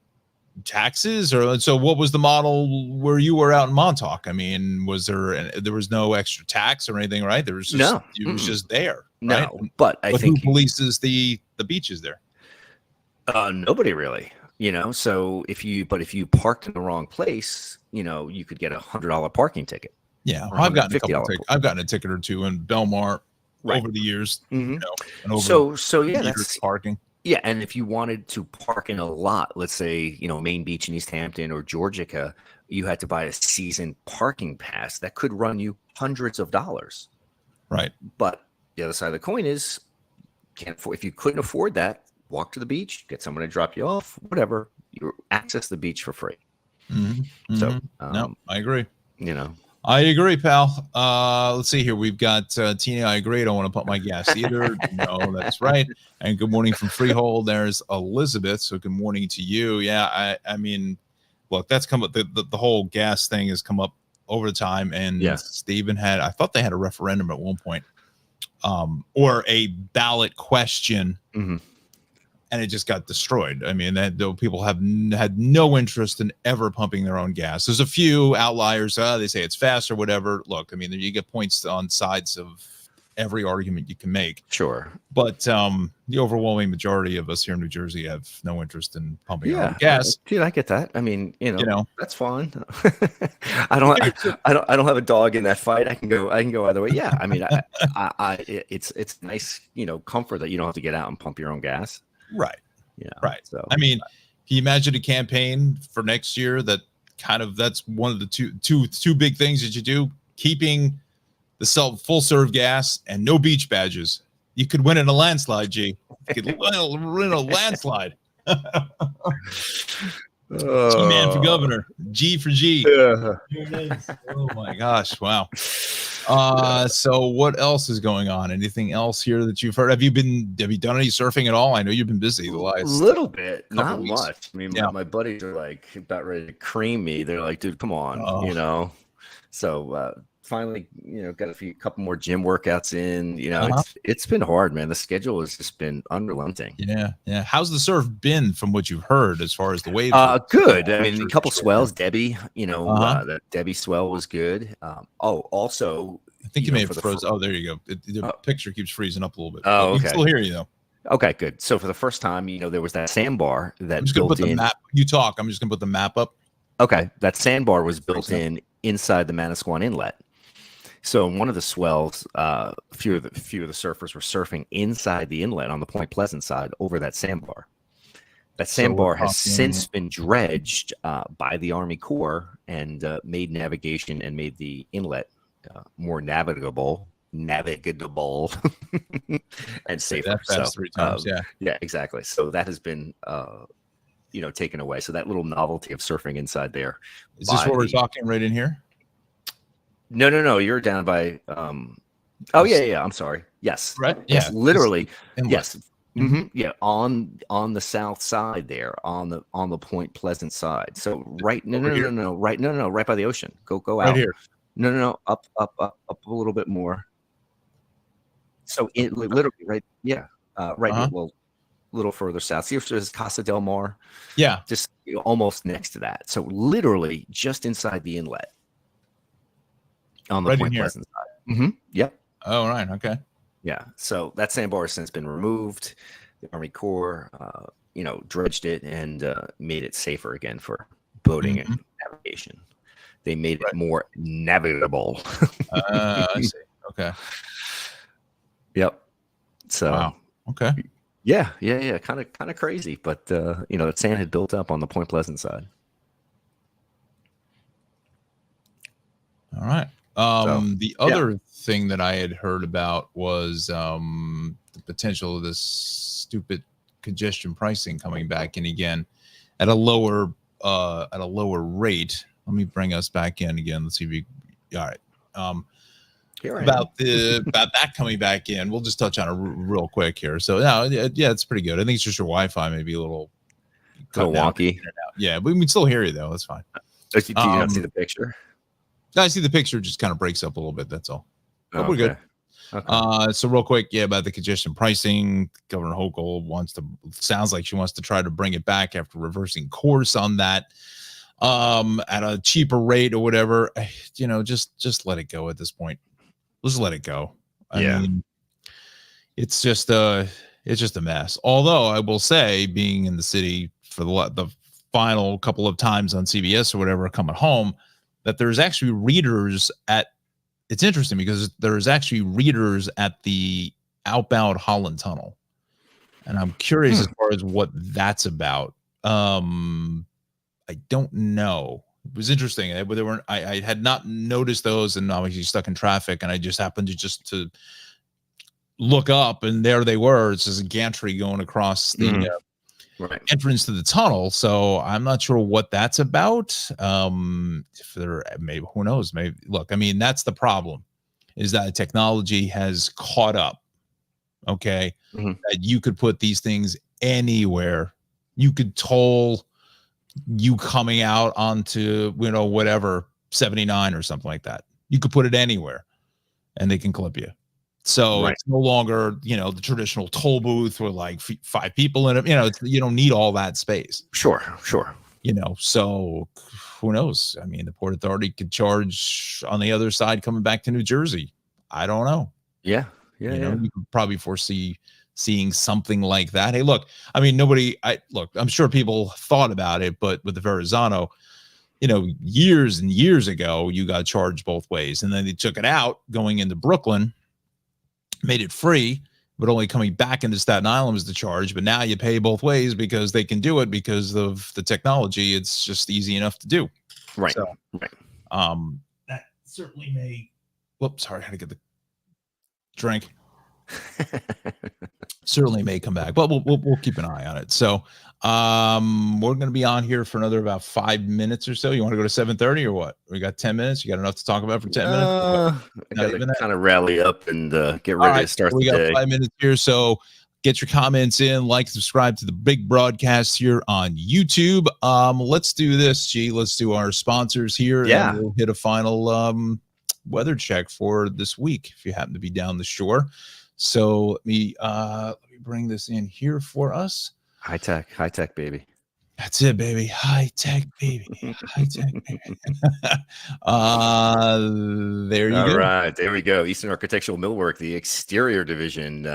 taxes or so? What was the model where you were out in Montauk? I mean, there was no extra tax or anything, right? There was just it was just there. Right? No, but I think who polices the beaches there? Nobody really. So if you parked in the wrong place, you could get $100 parking ticket. Yeah, I've gotten a ticket or two in Belmar over the years. Mm-hmm. And over that's parking. Yeah, and if you wanted to park in a lot, let's say Main Beach in East Hampton or Georgica, you had to buy a season parking pass that could run you hundreds of dollars. Right. But the other side of the coin is, if you couldn't afford that, walk to the beach, get someone to drop you off, whatever. You access the beach for free. Mm-hmm. So no, I agree. I agree, pal. Let's see here. We've got Tina. I agree. I don't want to pump my gas either. No, that's right. And good morning from Freehold. There's Elizabeth. So good morning to you. Yeah, I mean, look, that's come up. The whole gas thing has come up over the time. And Stephen I thought they had a referendum at one point, or a ballot question. Mm-hmm. And it just got destroyed. I mean, people have had no interest in ever pumping their own gas. There's a few outliers. They say it's fast or whatever. Look, I mean, you get points on sides of every argument you can make. Sure. But the overwhelming majority of us here in New Jersey have no interest in pumping our own gas. Dude, I get that. I mean, that's fine. I don't have a dog in that fight. I can go either way. Yeah. I mean, it's nice, comfort that you don't have to get out and pump your own gas. Right. Yeah. Right. So I mean, can you imagine a campaign for next year that's one of the two big things that you do, keeping the full serve gas and no beach badges. You could win in a landslide, G. You could win a landslide. G-man for governor. G for G. Yeah. Oh my gosh. Wow. So what else is going on? Anything else here that you've heard? Have you done any surfing at all? I know you've been busy the last little bit, not much. I mean, my buddies are like about ready to cream me. They're like, dude, come on, So finally, got a couple more gym workouts in. It's been hard, man. The schedule has just been unrelenting. Yeah. How's the surf been from what you've heard as far as the waves? Good. I mean, a couple swells. Debbie, that Debbie swell was good. Also, I think you may have frozen. Oh, there you go. The picture keeps freezing up a little bit. Oh, okay. We can still hear you though. Okay, good. So for the first time, there was that sandbar that I'm just gonna put the map. You talk. I'm just gonna put the map up. Okay, that sandbar was built inside the Manasquan Inlet. So in one of the swells, a few of the surfers were surfing inside the inlet on the Point Pleasant side over that sandbar. That sandbar has since been dredged by the Army Corps and made navigation and made the inlet more navigable and safer. That's 3 times. Yeah, exactly. So that has been taken away. So that little novelty of surfing inside there. Is this what we're talking right in here? No. You're down by. Oh yeah. I'm sorry. Yes. Right. Yes. Literally. Yes. Mm-hmm. Yeah. On the south side there, on the Point Pleasant side. So right. No. Right by the ocean. Go out. Right here. No. Up a little bit more. So it literally right. Yeah. Right. Well. little further south. See if there's Casa del Mar, Yeah. just almost next to that. So literally just inside the inlet on the Right in Point here. Pleasant side. Mm-hmm. Yep. Oh, right. Okay. Yeah. So that sandbar has since been removed. The Army Corps, dredged it and made it safer again for boating and navigation. They made it more navigable. I see. Okay. Yep. So. Wow. Okay. Yeah. Kind of crazy, but that sand had built up on the Point Pleasant side. All right. The other thing that I had heard about was the potential of this stupid congestion pricing coming back in again at a lower rate. Let me bring us back in again. Let's see if we. All right. About that coming back in, we'll just touch on it real quick here. So yeah, it's pretty good. I think it's just your Wi-Fi maybe a little wonky. Yeah, but we can still hear you though. That's fine. Do you not see the picture? I see the picture. Just kind of breaks up a little bit. That's all. But we're good. Okay. So real quick, about the congestion pricing, Governor Hochul sounds like she wants to try to bring it back after reversing course on that at a cheaper rate or whatever. Just let it go at this point. Just let it go. I mean, it's just a mess. Although I will say, being in the city for the final couple of times on CBS or whatever coming home, that there's actually readers at. It's interesting because there's actually readers at the outbound Holland Tunnel, and I'm curious as far as what that's about. I don't know. It was interesting. I had not noticed those, and obviously stuck in traffic, and I just happened to look up, and there they were. It's just a gantry going across the entrance to the tunnel. So I'm not sure what that's about. If there, maybe, who knows? Maybe. Look, I mean, that's the problem, is that technology has caught up. Okay, that you could put these things anywhere. You could toll you coming out onto whatever 79 or something like that. You could put it anywhere, and they can clip you. So it's no longer the traditional toll booth with like 5 people in it. You don't need all that space. Sure. So who knows? I mean, the Port Authority could charge on the other side coming back to New Jersey. I don't know. Yeah. You could probably foresee seeing something like that. Hey, look, I mean, I'm sure people thought about it, but with the Verrazano, years and years ago, you got charged both ways, and then they took it out going into Brooklyn, made it free, but only coming back into Staten Island was the charge. But now you pay both ways because they can do it because of the technology. It's just easy enough to do. Right. So, that certainly may. Whoops, sorry, I had to get the drink. Certainly may come back, but we'll keep an eye on it. So we're going to be on here for another about 5 minutes or so. You want to go to 7:30 or what? We got 10 minutes. You got enough to talk about for 10 minutes? I got to kind of rally up and get ready to start the day. We got 5 minutes here, so get your comments in, subscribe to the big broadcast here on YouTube. Let's do this, G. Let's do our sponsors here. Yeah. And we'll hit a final weather check for this week if you happen to be down the shore. So let me bring this in here for us. High tech, baby. That's it, baby. High tech, baby. High tech, baby. There you go. All right, there we go. Eastern Architectural Millwork, the exterior division.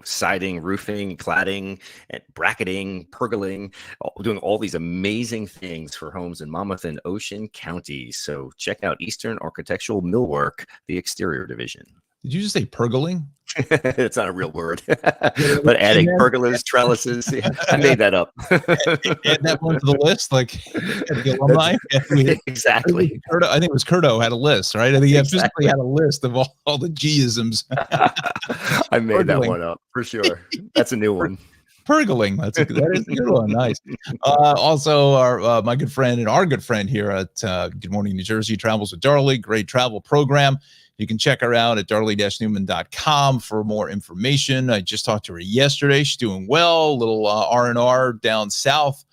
Siding, roofing, cladding, and bracketing, pergoling, doing all these amazing things for homes in Monmouth and Ocean counties. So check out Eastern Architectural Millwork, the exterior division. Did you just say pergoling? It's not a real word, but adding pergolas, trellises. I made that up. Add that one to the list, like the alumni. Exactly. I think it was Curto had a list, right? I think he physically had a list of all the G-isms. I made that one up for sure. That's a new one. Pergoling. That is a good one. Nice. Also, our good friend here at Good Morning New Jersey Travels with Darlie. Great travel program. You can check her out at darlie-newman.com for more information. I just talked to her yesterday. She's doing well. A little R&R down south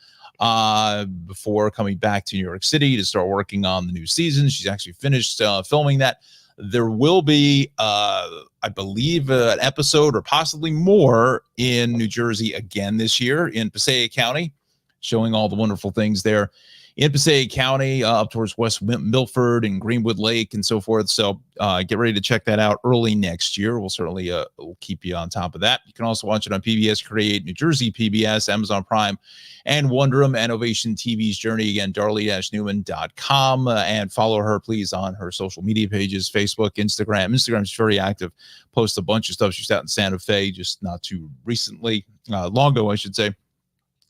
before coming back to New York City to start working on the new season. She's actually finished filming that. There will be, I believe, an episode or possibly more in New Jersey again this year in Passaic County, showing all the wonderful things there in Passaic County, up towards West Milford and Greenwood Lake and so forth. So get ready to check that out early next year. We'll certainly we'll keep you on top of that. You can also watch it on PBS Create, New Jersey PBS, Amazon Prime, and Wonderum and Ovation TV's journey. Again, darley-newman.com, and follow her, please, on her social media pages, Facebook, Instagram. Instagram is very active, posts a bunch of stuff. She's out in Santa Fe just not too recently, long ago, I should say,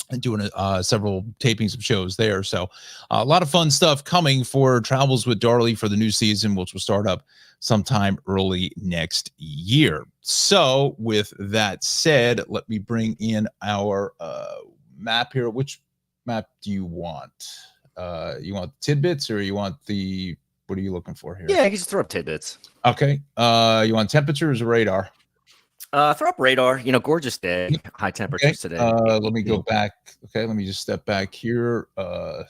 and doing several tapings of shows there. So a lot of fun stuff coming for Travels with Darley for the new season, which will start up sometime early next year. So with that said, let me bring in our map here. Which map do you want? You want tidbits, or you want what are you looking for here? Yeah, you can just throw up tidbits. Okay. You want temperatures or radar? Throw up radar. Gorgeous day, high temperatures today. Let me go back. Okay, let me just step back here. Joe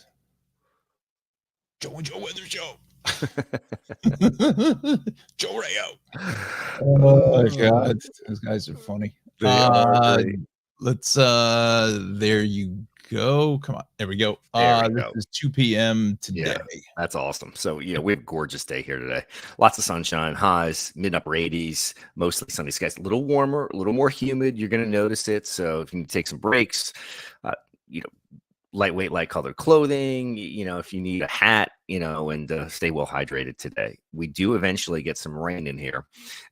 and Joe Weather Show. Joe Rayo. Oh my God, those guys are funny. Let's. There you go. Come on. There we go. This is 2 p.m. today. Yeah, that's awesome. So, we have a gorgeous day here today. Lots of sunshine, highs, mid-upper 80s, mostly sunny skies. A little warmer, a little more humid. You're going to notice it. So if you need to take some breaks, lightweight, light colored clothing, if you need a hat, and stay well hydrated today. We do eventually get some rain in here,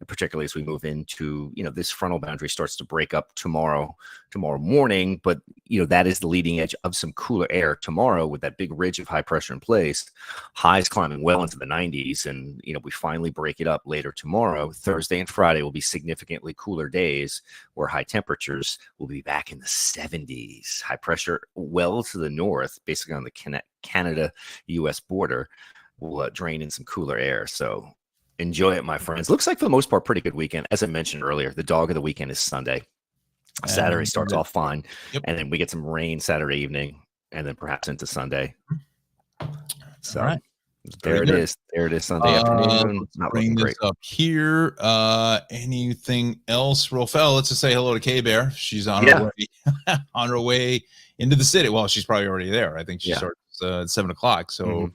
particularly as we move into, this frontal boundary starts to break up tomorrow morning. But, that is the leading edge of some cooler air tomorrow with that big ridge of high pressure in place, highs climbing well into the 90s. And, we finally break it up later tomorrow. Thursday and Friday will be significantly cooler days where high temperatures will be back in the 70s. High pressure well to the north, basically on the Canada-U.S. border, will drain in some cooler air. So enjoy it, my friends. Looks like for the most part, pretty good weekend. As I mentioned earlier, the dog of the weekend is Sunday. Saturday starts off fine. Yep. And then we get some rain Saturday evening and then perhaps into Sunday. So all right. There it is. There it is, Sunday afternoon. Not bring this up here. Anything else, real fell? Let's just say hello to K-Bear. She's on her way on her way into the city. Well, she's probably already there. I think she starts at 7 o'clock. So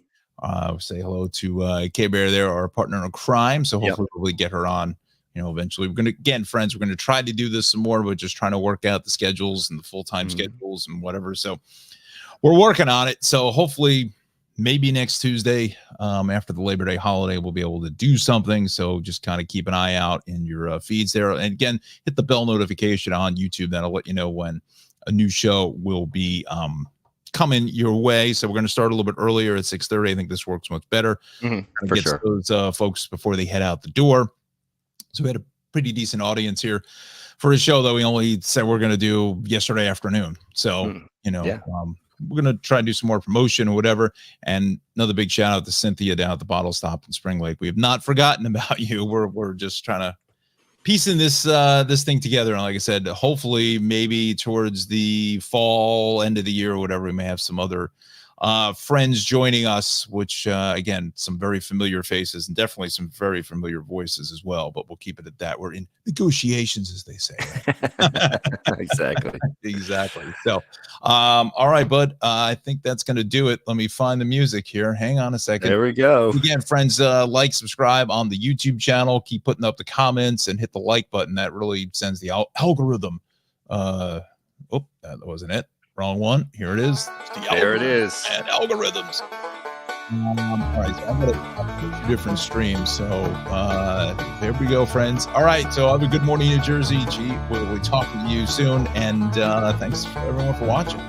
say hello to K-Bear there, our partner in crime. So hopefully we'll get her on. Eventually we're going to try to do this some more, but just trying to work out the schedules and the full-time schedules and whatever. So we're working on it. So hopefully maybe next Tuesday, after the Labor Day holiday, we'll be able to do something. So just kind of keep an eye out in your feeds there. And again, hit the bell notification on YouTube. That'll let you know when a new show will be coming your way. So we're going to start a little bit earlier at 6:30. I think this works much better. For sure. Those folks before they head out the door. So we had a pretty decent audience here for a show that we only said we're going to do yesterday afternoon. So, we're going to try and do some more promotion or whatever. And another big shout out to Cynthia down at the Bottle Stop in Spring Lake. We have not forgotten about you. We're just trying to piecing this thing together. And like I said, hopefully maybe towards the fall, end of the year or whatever, we may have some other friends joining us, which again, some very familiar faces and definitely some very familiar voices as well, but we'll keep it at that. We're in negotiations, as they say. Exactly. So all right, bud, I think that's going to do it. Let me find the music here. Hang on a second. There we go. Again, friends, like, subscribe on the YouTube channel, keep putting up the comments and hit the like button. That really sends the algorithm. That wasn't it. Wrong one. Here it is. There it is. And algorithms. All right, so I'm going to different streams. So there we go, friends. All right, so have a good morning, New Jersey. We'll be talking to you soon. And thanks for everyone for watching.